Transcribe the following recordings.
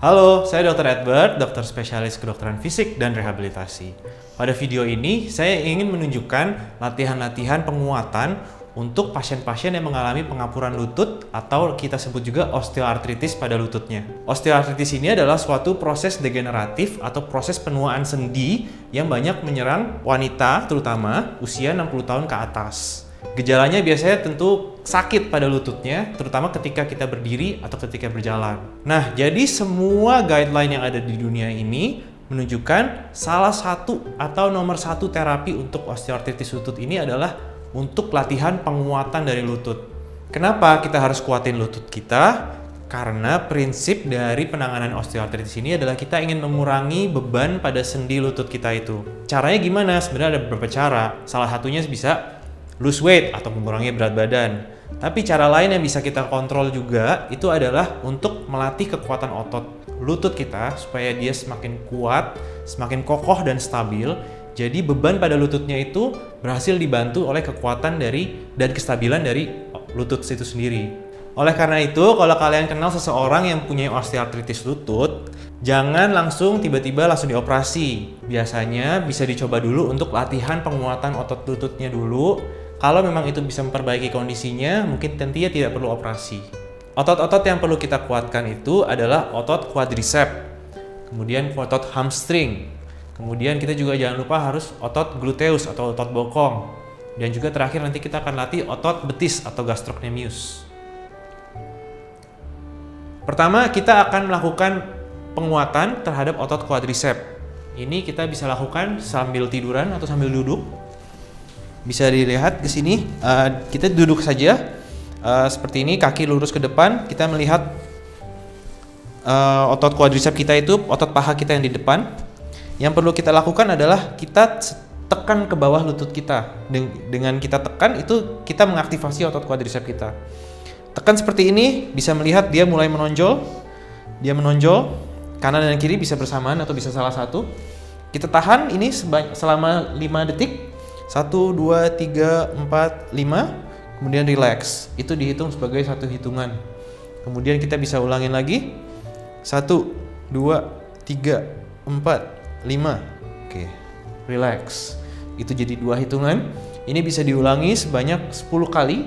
Halo, saya Dr. Edward, dokter spesialis kedokteran fisik dan rehabilitasi. Pada video ini, saya ingin menunjukkan latihan-latihan penguatan untuk pasien-pasien yang mengalami pengapuran lutut atau kita sebut juga osteoartritis pada lututnya. Osteoartritis ini adalah suatu proses degeneratif atau proses penuaan sendi yang banyak menyerang wanita terutama usia 60 tahun ke atas. Gejalanya biasanya tentu sakit pada lututnya, terutama ketika kita berdiri atau ketika berjalan. Nah, jadi semua guideline yang ada di dunia ini menunjukkan salah satu atau nomor satu terapi untuk osteoartritis lutut ini adalah untuk latihan penguatan dari lutut. Kenapa kita harus kuatin lutut kita? Karena prinsip dari penanganan osteoartritis ini adalah kita ingin mengurangi beban pada sendi lutut kita itu. Caranya gimana? Sebenarnya ada beberapa cara. Salah satunya bisa lose weight atau mengurangi berat badan. Tapi cara lain yang bisa kita kontrol juga itu adalah untuk melatih kekuatan otot lutut kita supaya dia semakin kuat, semakin kokoh dan stabil. Jadi beban pada lututnya itu berhasil dibantu oleh kekuatan dan kestabilan dari lutut itu sendiri. Oleh karena itu, kalau kalian kenal seseorang yang punya osteoartritis lutut, jangan langsung tiba-tiba langsung dioperasi. Biasanya bisa dicoba dulu untuk latihan penguatan otot lututnya dulu. Kalau memang itu bisa memperbaiki kondisinya, mungkin tentunya tidak perlu operasi. Otot-otot yang perlu kita kuatkan itu adalah otot quadricep, kemudian otot hamstring, kemudian kita juga jangan lupa harus otot gluteus atau otot bokong, dan juga terakhir nanti kita akan latih otot betis atau gastrocnemius. Pertama, kita akan melakukan penguatan terhadap otot quadricep. Ini kita bisa lakukan sambil tiduran atau sambil duduk. Bisa dilihat di sini, kita duduk saja seperti ini, kaki lurus ke depan. Kita melihat otot quadricep kita itu, otot paha kita yang di depan. Yang perlu kita lakukan adalah kita tekan ke bawah lutut kita. Dengan kita tekan itu kita mengaktifasi otot quadricep kita. Tekan seperti ini, bisa melihat dia mulai menonjol. Dia menonjol, kanan dan kiri bisa bersamaan atau bisa salah satu. Kita tahan ini selama 5 detik. 1, 2, 3, 4, 5. Kemudian relax. Itu dihitung sebagai satu hitungan. Kemudian kita bisa ulangin lagi. 1, 2, 3, 4, 5. Oke, relax. Itu jadi 2 hitungan. Ini bisa diulangi sebanyak 10 kali.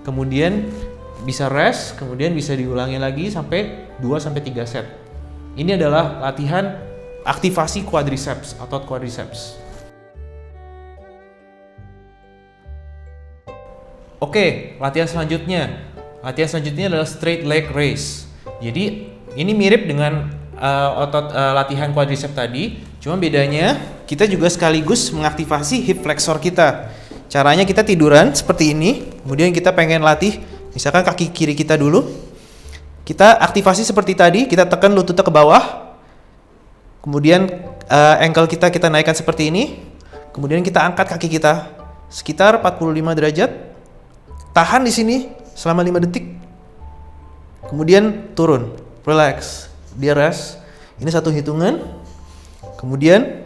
Kemudian bisa rest, kemudian bisa diulangi lagi sampai 2-3 set. Ini adalah latihan aktivasi quadriceps, otot quadriceps. Oke, latihan selanjutnya. Latihan selanjutnya adalah straight leg raise. Jadi ini mirip dengan otot latihan quadricep tadi, cuma bedanya kita juga sekaligus mengaktifasi hip flexor kita. Caranya kita tiduran seperti ini, kemudian kita pengen latih misalkan kaki kiri kita dulu. Kita aktivasi seperti tadi, kita tekan lututnya ke bawah. Kemudian ankle kita naikkan seperti ini. Kemudian kita angkat kaki kita sekitar 45 derajat. Tahan di sini selama 5 detik. Kemudian turun, relax, dia rest. Ini satu hitungan. Kemudian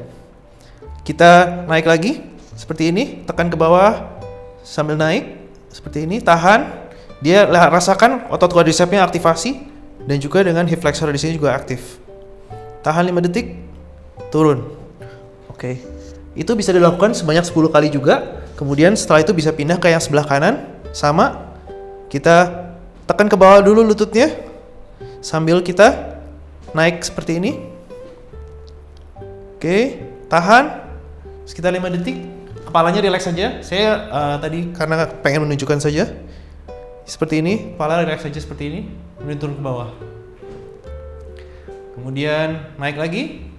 kita naik lagi seperti ini, tekan ke bawah sambil naik seperti ini, tahan. Dia rasakan otot quadricepsnya aktivasi dan juga dengan hip flexor di sini juga aktif. Tahan 5 detik, turun. Oke. Itu bisa dilakukan sebanyak 10 kali juga. Kemudian setelah itu bisa pindah ke yang sebelah kanan. Sama, kita tekan ke bawah dulu lututnya sambil kita naik seperti ini. Oke, tahan sekitar 5 detik. Kepalanya relax saja. Saya tadi karena pengen menunjukkan saja. Seperti ini, kepala relax saja seperti ini. Kemudian turun ke bawah. Kemudian naik lagi.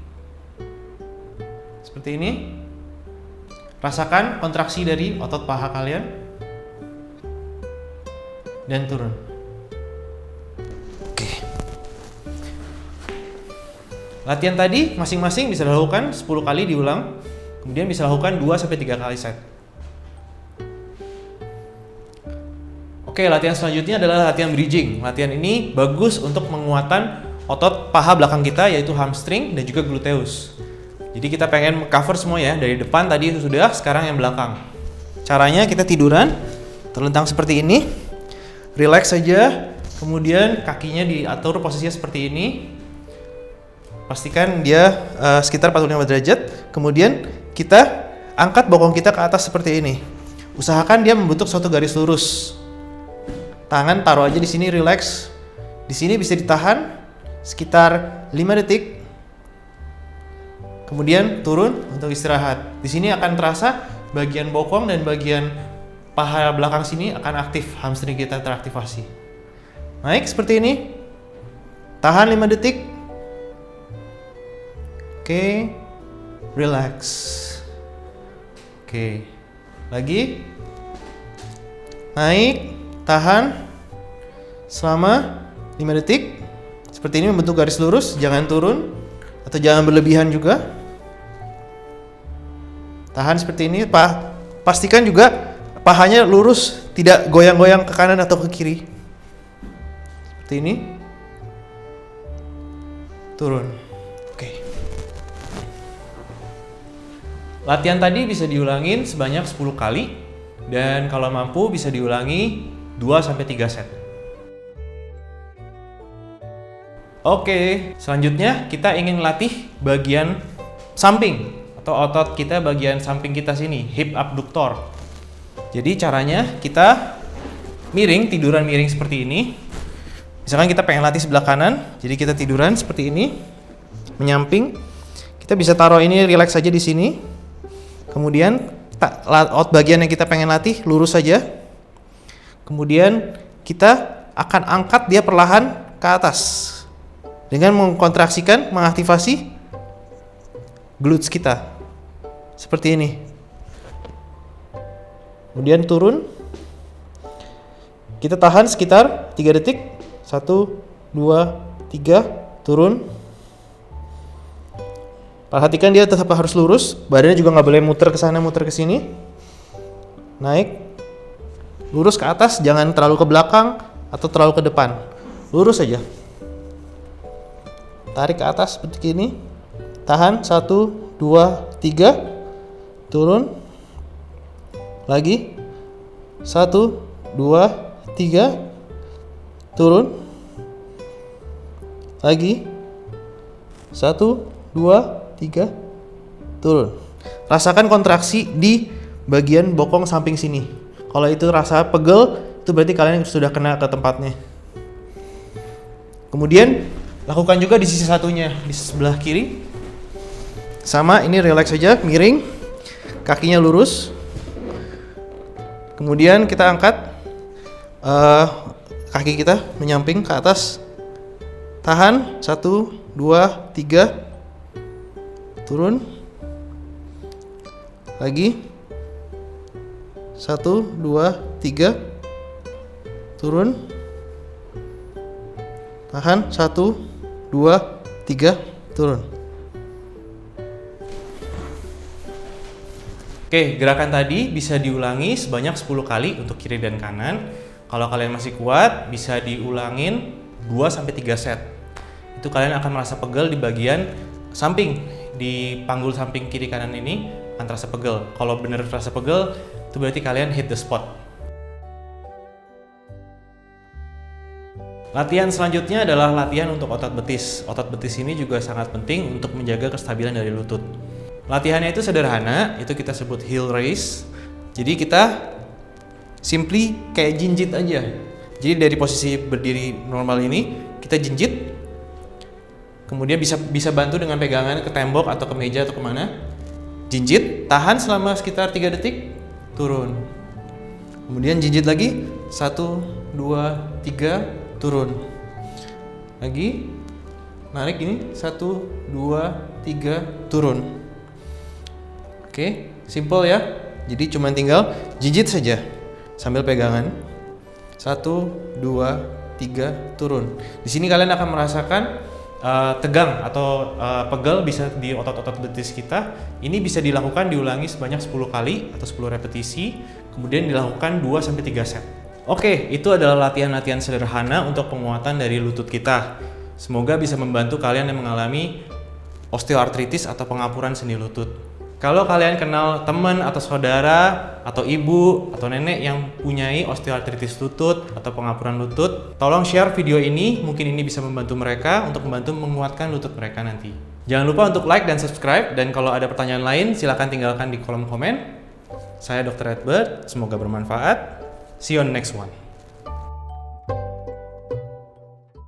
Seperti ini. Rasakan kontraksi dari otot paha kalian. Dan turun. Oke. Latihan tadi masing-masing bisa dilakukan 10 kali diulang. Kemudian bisa lakukan 2-3 kali set. Oke, latihan selanjutnya adalah latihan bridging. Latihan ini bagus untuk penguatan otot paha belakang kita yaitu hamstring dan juga gluteus. Jadi kita pengen cover semua ya, dari depan tadi itu sudah, sekarang yang belakang. Caranya kita tiduran, terlentang seperti ini. Relax saja, kemudian kakinya diatur posisinya seperti ini. pastikan dia sekitar 45 derajat. Kemudian kita angkat bokong kita ke atas seperti ini. Usahakan dia membentuk suatu garis lurus. Tangan taruh aja di sini, relax. Di sini bisa ditahan sekitar 5 detik. Kemudian turun untuk istirahat. Di sini akan terasa bagian bokong dan bagian paha belakang sini akan aktif, hamstring kita teraktivasi. Naik seperti ini. Tahan 5 detik. Oke. Relax. Oke. Lagi. Naik, tahan selama 5 detik. Seperti ini membentuk garis lurus, jangan turun atau jangan berlebihan juga. Tahan seperti ini, pastikan juga pahanya lurus, tidak goyang-goyang ke kanan atau ke kiri. Seperti ini. Turun. Oke. Latihan tadi bisa diulangin sebanyak 10 kali dan kalau mampu bisa diulangi 2-3 set. Oke, selanjutnya kita ingin latih bagian samping atau otot kita bagian samping kita sini, hip abductor. Jadi caranya kita miring, tiduran miring seperti ini. Misalkan kita pengen latih sebelah kanan, jadi kita tiduran seperti ini, menyamping. Kita bisa taruh ini relax saja di sini. Kemudian bagian yang kita pengen latih lurus saja. Kemudian kita akan angkat dia perlahan ke atas dengan mengkontraksikan, mengaktifasi glutes kita seperti ini. Kemudian turun. Kita tahan sekitar 3 detik. 1, 2, 3, turun. Perhatikan dia tetap harus lurus, badannya juga nggak boleh muter ke sana, muter ke sini. Naik, lurus ke atas, jangan terlalu ke belakang atau terlalu ke depan. Lurus saja. Tarik ke atas seperti ini. Tahan 1, 2, 3, turun. Lagi 1, 2, 3, turun. Lagi 1, 2, 3, turun. Rasakan kontraksi di bagian bokong samping sini. Kalau itu rasa pegel, itu berarti kalian sudah kena ke tempatnya. Kemudian lakukan juga di sisi satunya, di sebelah kiri. Sama, ini relax saja, miring, kakinya lurus. Kemudian kita angkat kaki kita menyamping ke atas. Tahan 1, 2, 3, turun. Lagi 1, 2, 3, turun. Tahan 1, 2, 3, turun. Oke, gerakan tadi bisa diulangi sebanyak 10 kali untuk kiri dan kanan. Kalau kalian masih kuat, bisa diulangin 2-3 set. Itu kalian akan merasa pegel di bagian samping, di panggul samping kiri kanan ini akan terasa pegel. Kalau benar terasa pegel, itu berarti kalian hit the spot. Latihan selanjutnya adalah latihan untuk otot betis. Otot betis ini juga sangat penting untuk menjaga kestabilan dari lutut. Latihannya itu sederhana, itu kita sebut heel raise. Jadi kita simply kayak jinjit aja. Jadi dari posisi berdiri normal ini, kita jinjit. Kemudian bisa bantu dengan pegangan ke tembok atau ke meja atau kemana. Jinjit, tahan selama sekitar 3 detik, turun. Kemudian jinjit lagi, 1, 2, 3, turun. Lagi, narik ini, 1, 2, 3, turun. Oke, simple ya. Jadi cuma tinggal jinjit saja sambil pegangan. 1, 2, 3, turun. Di sini kalian akan merasakan tegang atau pegel bisa di otot-otot betis kita. Ini bisa dilakukan diulangi sebanyak 10 kali atau 10 repetisi, kemudian dilakukan 2-3 set. Oke, itu adalah latihan-latihan sederhana untuk penguatan dari lutut kita. Semoga bisa membantu kalian yang mengalami osteoartritis atau pengapuran sendi lutut. Kalau kalian kenal teman atau saudara atau ibu atau nenek yang punyai osteoartritis lutut atau pengapuran lutut, tolong share video ini, mungkin ini bisa membantu mereka untuk membantu menguatkan lutut mereka nanti. Jangan lupa untuk like dan subscribe, dan kalau ada pertanyaan lain silahkan tinggalkan di kolom komen. Saya Dr. Edward, semoga bermanfaat. See you on the next one.